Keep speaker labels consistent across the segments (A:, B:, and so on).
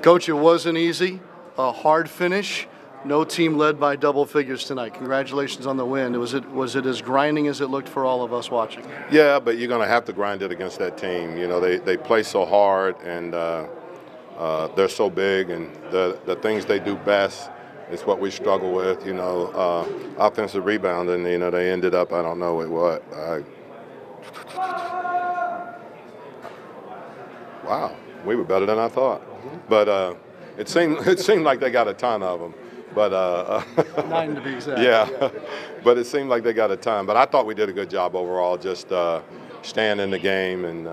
A: Coach, it wasn't easy. A hard finish. No team led by double figures tonight. Congratulations on the win. Was it as grinding as it looked for all of us watching?
B: Yeah, but you're going to have to grind it against that team. You know, they play so hard, and they're so big, and the things they do best is what we struggle with. You know, offensive rebounding. You know, they ended up, I don't know what. Wow, we were better than I thought. But it seemed like they got a ton of them. But
A: 9 to be exact.
B: Yeah, but it seemed like they got a ton. But I thought we did a good job overall, just staying in the game, and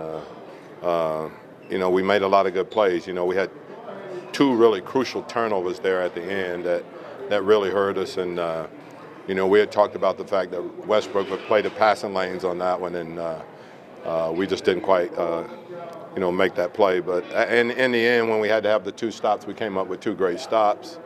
B: you know, we made a lot of good plays. You know, we had 2 really crucial turnovers there at the end that really hurt us, and you know, we had talked about the fact that Westbrook would play the passing lanes on that one, and we just didn't quite you know, make that play. But in the end, when we had to have the 2 stops, we came up with 2 great stops.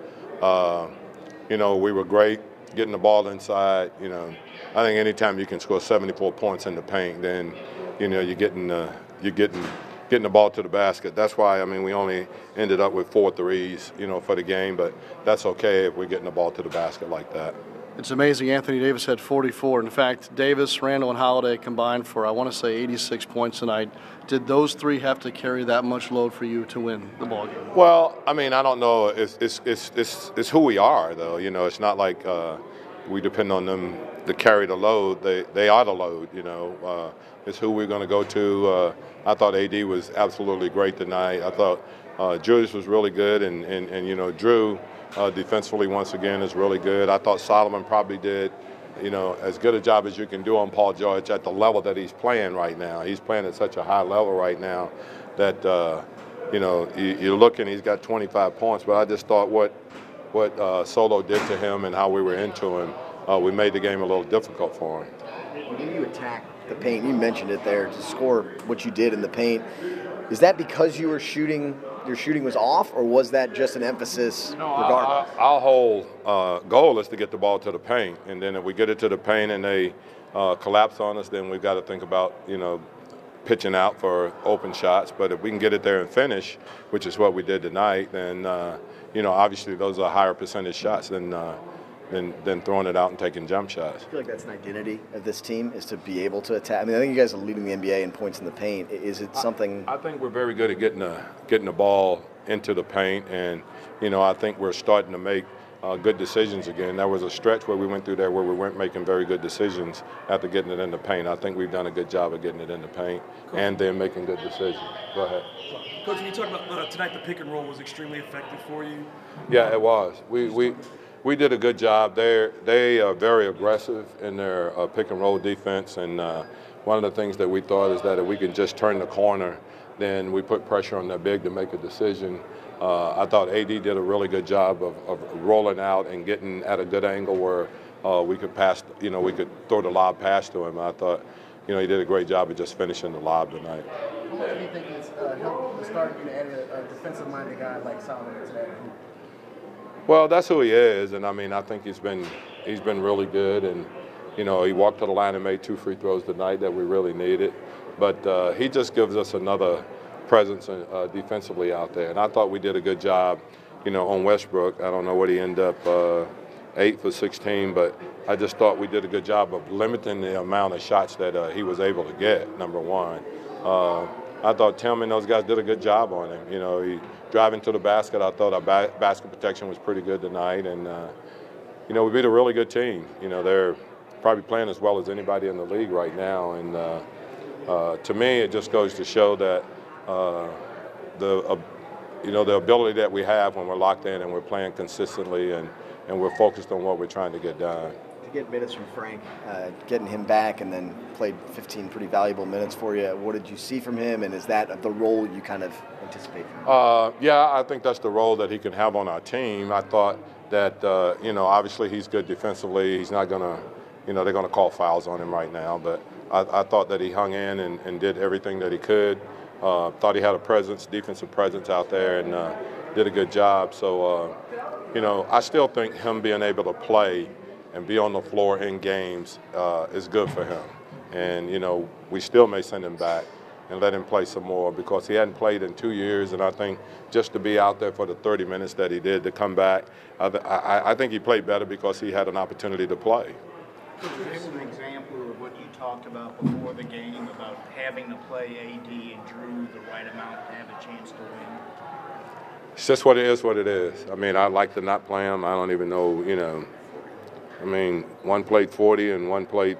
B: You know, we were great getting the ball inside. You know, I think anytime you can score 74 points in the paint, then you know you're getting the ball to the basket. That's why, I mean, we only ended up with 4 threes, you know, for the game. But that's okay if we're getting the ball to the basket like that.
A: It's amazing. Anthony Davis had 44. In fact, Davis, Randall, and Holiday combined for, I want to say, 86 points tonight. Did those 3 have to carry that much load for you to win the ball game?
B: Well, I mean, I don't know. It's who we are, though. You know, it's not like we depend on them to carry the load. They are the load. You know, it's who we're going to go to. I thought AD was absolutely great tonight. I thought Julius was really good, and you know, Drew. Defensively, once again, is really good. I thought Solomon probably did, you know, as good a job as you can do on Paul George at the level that he's playing right now. He's playing at such a high level right now that, you know, you're looking, he's got 25 points, but I just thought what Solo did to him and how we were into him, we made the game a little difficult for him.
C: When you attack the paint, you mentioned it there, to score what you did in the paint, is that because you were shooting, your shooting was off, or was that just an emphasis regardless?
B: Our whole goal is to get the ball to the paint, and then if we get it to the paint and they collapse on us, then we've got to think about, you know, pitching out for open shots. But if we can get it there and finish, which is what we did tonight, then, you know, obviously those are higher percentage shots than throwing it out and taking jump shots.
C: I feel like that's an identity of this team, is to be able to attack. I mean, I think you guys are leading the NBA in points in the paint. Is it something?
B: I think we're very good at getting the ball into the paint, and you know, I think we're starting to make good decisions again. There was a stretch where we went through there where we weren't making very good decisions after getting it in the paint. I think we've done a good job of getting it in the paint and then making good decisions. Go ahead.
D: Coach, when you talk about tonight, the pick and roll was extremely effective for you.
B: Yeah, it was. We did a good job. They are very aggressive in their pick and roll defense, and one of the things that we thought is that if we can just turn the corner, then we put pressure on their big to make a decision. I thought AD did a really good job of rolling out and getting at a good angle where we could pass, you know, we could throw the lob pass to him. I thought, you know, he did a great job of just finishing the lob tonight.
E: How much do you think it's helped starting you to add a defensive-minded guy like Solomon to that group?
B: Well, that's who he is, and I mean, I think he's been really good, and you know, he walked to the line and made 2 free throws tonight that we really needed, but he just gives us another presence defensively out there, and I thought we did a good job, you know, on Westbrook. I don't know what he ended up 8 for 16, but I just thought we did a good job of limiting the amount of shots that he was able to get. Number one. I thought Tim and those guys did a good job on him. You know, he driving to the basket. I thought our basket protection was pretty good tonight, and you know, we beat a really good team. You know, they're probably playing as well as anybody in the league right now, and to me, it just goes to show that you know, the ability that we have when we're locked in and we're playing consistently and we're focused on what we're trying to get done.
C: Get minutes from Frank, getting him back, and then played 15 pretty valuable minutes for you. What did you see from him, and is that the role you kind of anticipate from him?
B: Yeah, I think that's the role that he can have on our team. I thought that, you know, obviously he's good defensively. He's not going to, you know, they're going to call fouls on him right now, but I thought that he hung in and did everything that he could. Thought he had a presence, defensive presence out there, and did a good job. So, you know, I still think him being able to play and be on the floor in games is good for him. And, you know, we still may send him back. and let him play some more because he hadn't played in 2 years, and I think just to be out there for the 30 minutes that he did to come back, I think he played better because he had an opportunity to play.
F: This is an example of what you talked about before the game about having to play AD and Drew the right amount to have a chance to win.
B: It's just what it is. I mean, I'd like to not play him. I don't even know, I mean, one played 40 and one played,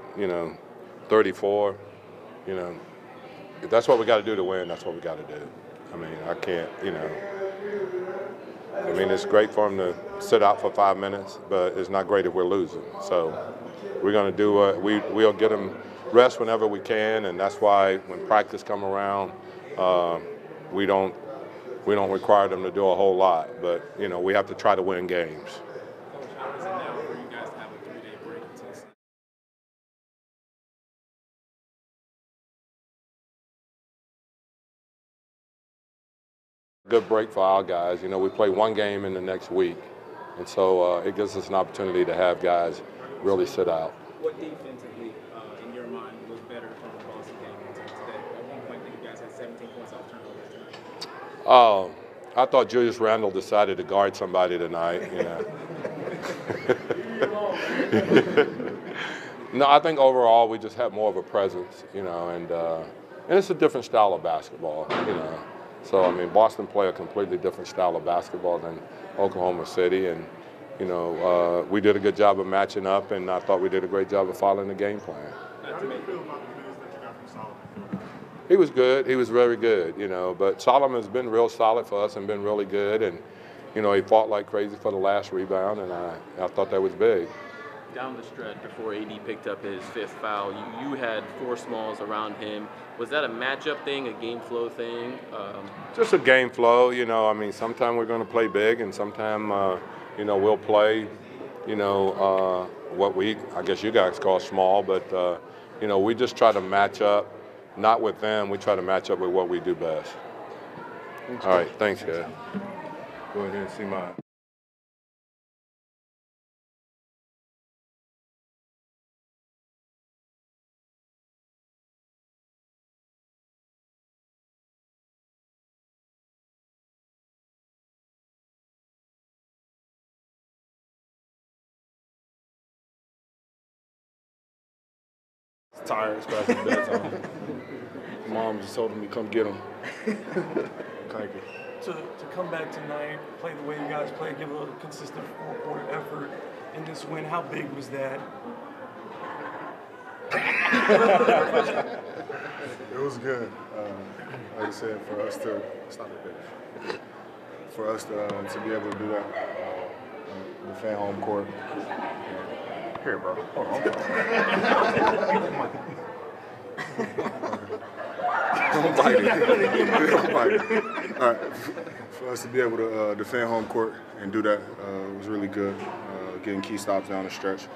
B: 34. If that's what we got to do to win, that's what we got to do. I mean, I can't, I mean, it's great for him to sit out for 5 minutes, but it's not great if we're losing. So we're going to do we'll get him rest whenever we can, and that's why when practice come around, we don't require them to do a whole lot, but we have to try to win games.
G: Coach, how is it now for you guys to have a 3-day break until Sunday?
B: Good break for our guys. We play one game in the next week, and so it gives us an opportunity to have guys really sit out.
G: What defensively, in your mind, was better from the Boston game until today? At one point, I think you guys had 17 points off turnovers tonight.
B: I thought Julius Randle decided to guard somebody tonight. No, I think overall we just have more of a presence, and it's a different style of basketball, So, I mean, Boston play a completely different style of basketball than Oklahoma City, and, we did a good job of matching up, and I thought we did a great job of following the game plan.
E: How do you feel about the minutes that you got from Solomon?
B: He was good. He was very good, but Solomon's been real solid for us and been really good, and, he fought like crazy for the last rebound, and I thought that was big.
H: Down the stretch before AD picked up his 5th foul, you had 4 smalls around him. Was that a matchup thing, a game flow thing?
B: Just a game flow, I mean, sometimes we're going to play big, and sometimes, we'll play, what I guess you guys call small, but, we just try to match up, not with them, we try to match up with what we do best. All right, thanks, guys. Go ahead and see mine.
I: Tired, it's past his bedtime. Mom just told him to come get him. Thank you.
D: To come back tonight, play the way you guys play, give a consistent 4-quarter effort in this win, how big was that?
I: It was good. Like I said, for us to be able to do that, defend home court. Here, bro. Hold on. Don't bite it. Don't bite it. All right. For us to be able to defend home court and do that was really good. Getting key stops down the stretch.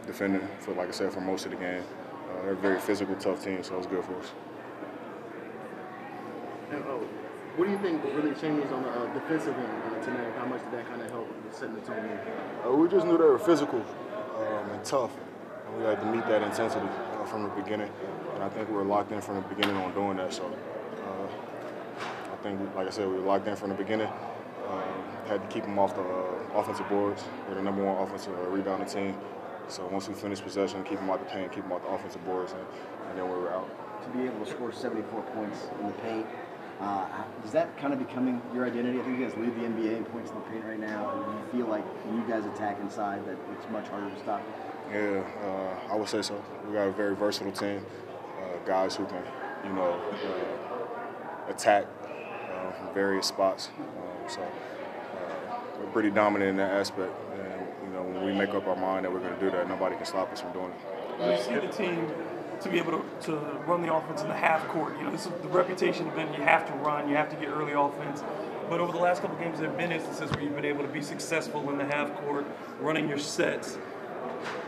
I: Defending, like I said, for most of the game. They're a very physical, tough team, so it was good for us.
E: And, what do you think really changed on the defensive end tonight? How much did that kind of help with setting the tone here?
I: We just knew they were physical and tough. And we had to meet that intensity from the beginning. And I think we were locked in from the beginning on doing that. So I think, like I said, we were locked in from the beginning. Had to keep them off the offensive boards. We're the #1 offensive rebounding team. So once we finished possession, keep them out the paint, keep them out the offensive boards, and then we were out.
C: To be able to score 74 points in the paint, is that kind of becoming your identity? I think you guys lead the NBA in points in the paint right now. And do you feel like when you guys attack inside that it's much harder to stop?
I: Yeah, I would say so. We got a very versatile team, guys who can, attack from various spots. So we're pretty dominant in that aspect. And, when we make up our mind that we're going to do that, nobody can stop us from doing it.
D: You see the team to be able to run the offense in the half court. This is the reputation has been you have to run, you have to get early offense. But over the last couple of games, there have been instances where you've been able to be successful in the half court, running your sets.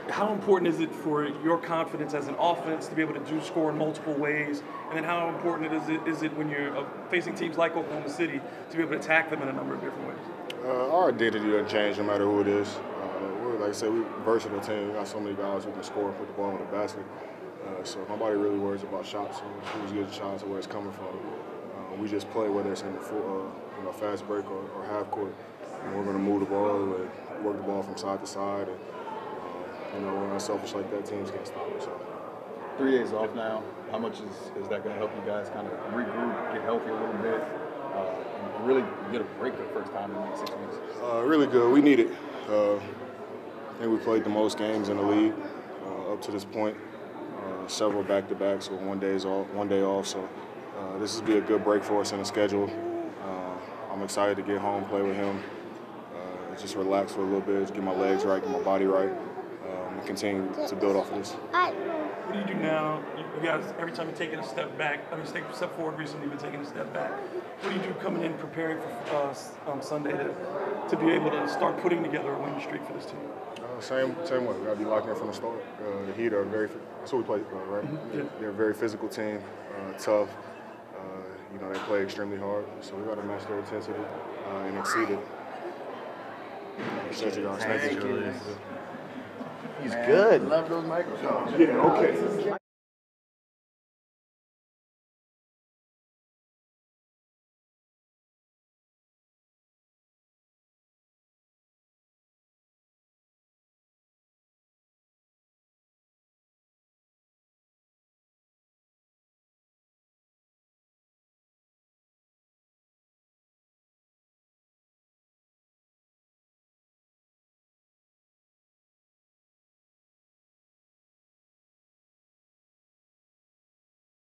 D: How important is it for your confidence as an offense to be able to score in multiple ways? And then how important is it when you're facing teams like Oklahoma City to be able to attack them in a number of different ways?
I: Our identity doesn't change no matter who it is. Like I said, we're a versatile team. We got so many guys who can score and put the ball in the basket. So nobody really worries about shots or who's getting shots or where it's coming from. We just play, whether it's in the fast break or half court. And we're going to move the ball and work the ball from side to side. And we're not selfish like that. Teams can't stop us. So.
J: 3 days off now. How much is that going to help you guys kind of regroup, get healthy a little bit, and really get a break for the first time in like 6 weeks?
I: Really good. We need it. I think we played the most games in the league up to this point. Several back-to-backs with 1 day off. So this will be a good break for us in the schedule. I'm excited to get home, play with him, just relax for a little bit, get my legs right, get my body right, and continue to build off of this.
D: What do you do now? You guys, every time you're taking a step back, I mean, take a step forward recently, you've been taking a step back. What do you do coming in, preparing for Sunday to be able to start putting together a winning streak for this team?
I: Same way. We got to be locked in from the start. The Heat are that's what we play, right?
D: Yeah.
I: They're a very physical team, tough. They play extremely hard, so we got to match their intensity and exceed it.
C: He's good.
J: Love those microphones.
I: Yeah, okay.